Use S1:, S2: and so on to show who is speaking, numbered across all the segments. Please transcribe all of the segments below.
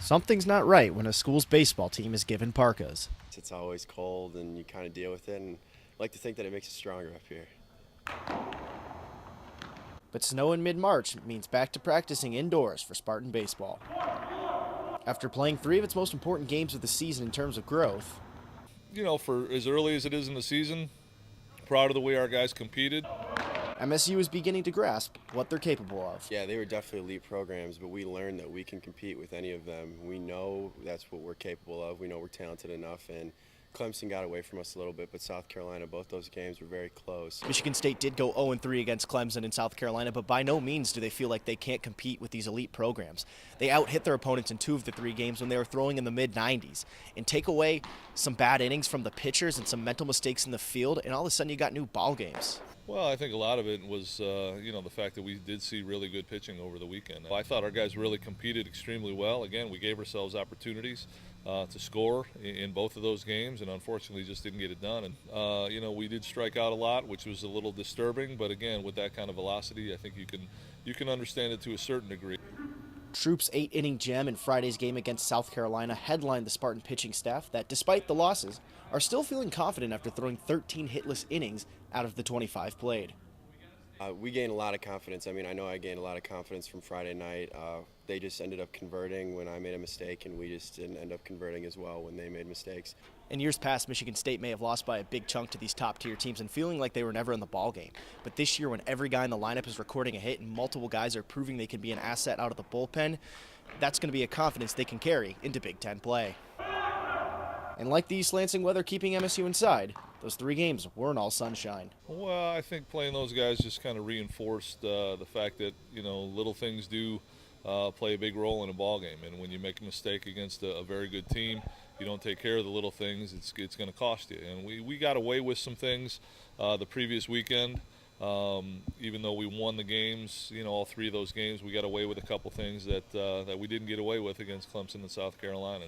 S1: Something's not right when a school's baseball team is given parkas.
S2: It's always cold and you kind of deal with it, and I like to think that it makes us stronger up here.
S1: But snow in mid-March means back to practicing indoors for Spartan baseball. After playing three of its most important games of the season in terms of growth,
S3: For as early as it is in the season, proud of the way our guys competed.
S1: MSU is beginning to grasp what they're capable of.
S2: Yeah, they were definitely elite programs, but we learned that we can compete with any of them. We know that's what we're capable of. We know we're talented enough, and Clemson got away from us a little bit, but South Carolina, both those games were very close.
S1: Michigan State did go 0-3 against Clemson in South Carolina, but by no means do they feel like they can't compete with these elite programs. They out-hit their opponents in two of the three games when they were throwing in the mid-90s. And take away some bad innings from the pitchers and some mental mistakes in the field, and all of a sudden you got new ball games.
S3: Well, I think a lot of it was, the fact that we did see really good pitching over the weekend. I thought our guys really competed extremely well. Again, we gave ourselves opportunities to score in both of those games, and unfortunately just didn't get it done. And we did strike out a lot, which was a little disturbing. But again, with that kind of velocity, I think you can understand it to a certain degree.
S1: Troop's 8-inning gem in Friday's game against South Carolina headlined the Spartan pitching staff that, despite the losses, are still feeling confident after throwing 13 hitless innings out of the 25 played.
S2: We gained a lot of confidence. I know I gained a lot of confidence from Friday night. They just ended up converting when I made a mistake, and we just didn't end up converting as well when they made mistakes.
S1: In years past, Michigan State may have lost by a big chunk to these top-tier teams and feeling like they were never in the ballgame. But this year, when every guy in the lineup is recording a hit and multiple guys are proving they can be an asset out of the bullpen, that's going to be a confidence they can carry into Big Ten play. And like the East Lansing weather keeping MSU inside, those three games weren't all sunshine.
S3: Well, I think playing those guys just kind of reinforced the fact that little things do play a big role in a ball game, and when you make a mistake against a very good team, you don't take care of the little things, it's going to cost you. And we got away with some things the previous weekend. Even though we won the games, all three of those games, we got away with a couple things that we didn't get away with against Clemson and South Carolina.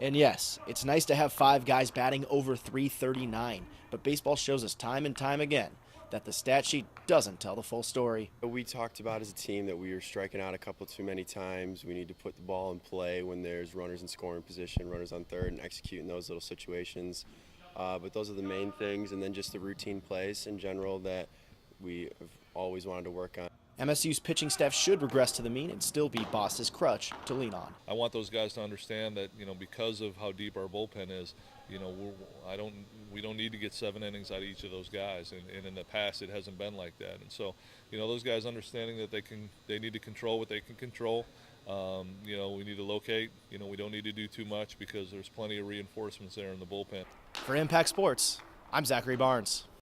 S1: And yes, it's nice to have five guys batting over 339, but baseball shows us time and time again that the stat sheet doesn't tell the full story.
S2: We talked about as a team that we were striking out a couple too many times. We need to put the ball in play when there's runners in scoring position, runners on third, and execute in those little situations. But those are the main things, and then just the routine plays in general that we have always wanted to work on.
S1: MSU's pitching staff should regress to the mean and still be Boss's crutch to lean on.
S3: I want those guys to understand that, because of how deep our bullpen is, we don't need to get 7 innings out of each of those guys, and in the past it hasn't been like that. And so, those guys understanding that they need to control what they can control. We need to locate. We don't need to do too much because there's plenty of reinforcements there in the bullpen.
S1: For Impact Sports, I'm Zachary Barnes.